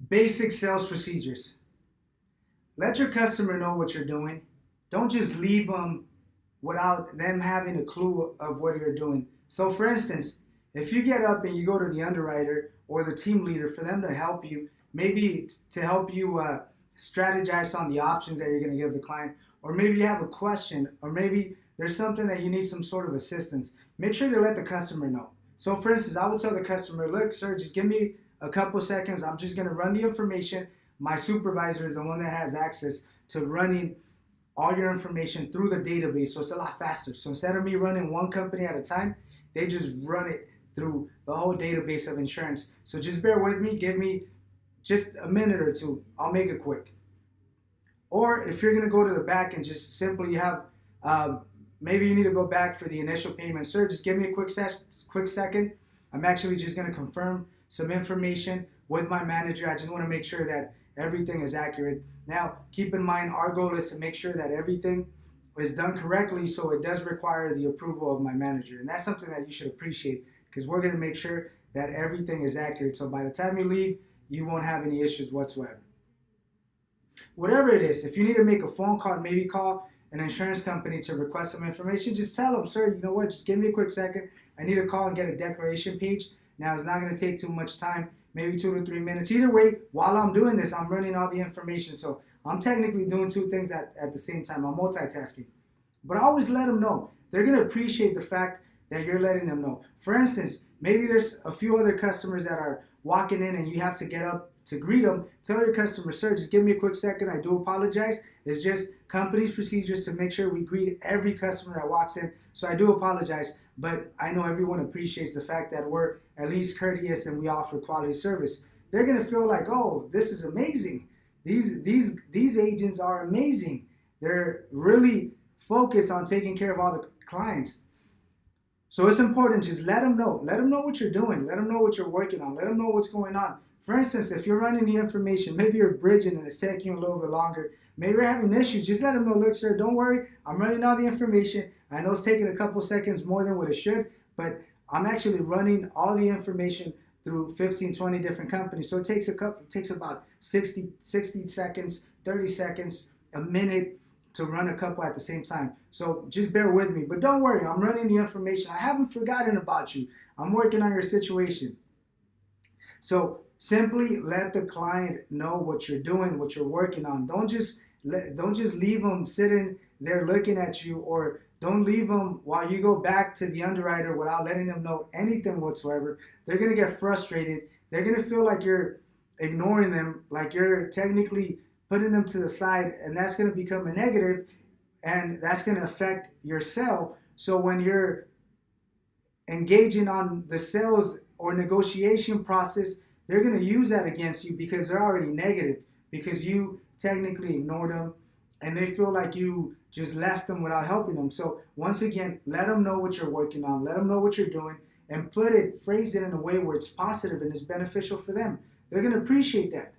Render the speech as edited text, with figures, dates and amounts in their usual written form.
Basic sales procedures. Let your customer know what you're doing. Don't just leave them without them having a clue of what you're doing. So, for instance, if you get up and you go to the underwriter or the team leader for them to help you, maybe to help you strategize on the options that you're going to give the client, or maybe you have a question, or maybe there's something that you need some sort of assistance, make sure to let the customer know. So, for instance, I would tell the customer, look, sir, just give me a couple seconds. I'm just going to run the information. My supervisor is the one that has access to running all your information through the database, so it's a lot faster. So instead of me running one company at a time, they just run it through the whole database of insurance. So just bear with me, give me just a minute or two. I'll make it quick. Or if you're gonna go to the back and just simply have, maybe you need to go back for the initial payment. Sir, just give me a quick second. I'm actually just gonna confirm some information with my manager. I just wanna make sure that everything is accurate. Now, keep in mind, our goal is to make sure that everything is done correctly, so it does require the approval of my manager. And that's something that you should appreciate, because we're gonna make sure that everything is accurate. So by the time you leave, you won't have any issues whatsoever. Whatever it is, if you need to make a phone call, maybe call an insurance company to request some information, just tell them, sir, you know what, just give me a quick second. I need to call and get a declaration page. Now, it's not going to take too much time, maybe 2 to 3 minutes. Either way, while I'm doing this, I'm running all the information. So I'm technically doing two things at the same time. I'm multitasking. But I always let them know. They're going to appreciate the fact that you're letting them know. For instance, maybe there's a few other customers that are walking in and you have to get up to greet them. Tell your customer, sir, just give me a quick second. I do apologize. It's just company's procedures to make sure we greet every customer that walks in. So I do apologize, but I know everyone appreciates the fact that we're at least courteous and we offer quality service. They're gonna feel like, oh, this is amazing. These agents are amazing. They're really focused on taking care of all the clients. So it's important, just let them know. Let them know what you're doing. Let them know what you're working on. Let them know what's going on. For instance, if you're running the information, maybe you're bridging and it's taking you a little bit longer, maybe you're having issues, just let them know, look, sir, don't worry. I'm running all the information. I know it's taking a couple seconds more than what it should, but I'm actually running all the information through 15, 20 different companies. So it takes about 60 seconds, 30 seconds, a minute to run a couple at the same time. So just bear with me. But don't worry, I'm running the information. I haven't forgotten about you. I'm working on your situation. So simply let the client know what you're doing, what you're working on. Don't just leave them sitting there looking at you, or don't leave them while you go back to the underwriter without letting them know anything whatsoever. They're going to get frustrated. They're going to feel like you're ignoring them, like you're technically putting them to the side, and that's going to become a negative, and that's going to affect your sale. So when you're engaging on the sales or negotiation process, they're going to use that against you because they're already negative, because you technically ignored them and they feel like you just left them without helping them. So once again, let them know what you're working on, let them know what you're doing, and phrase it in a way where it's positive and is beneficial for them. They're going to appreciate that.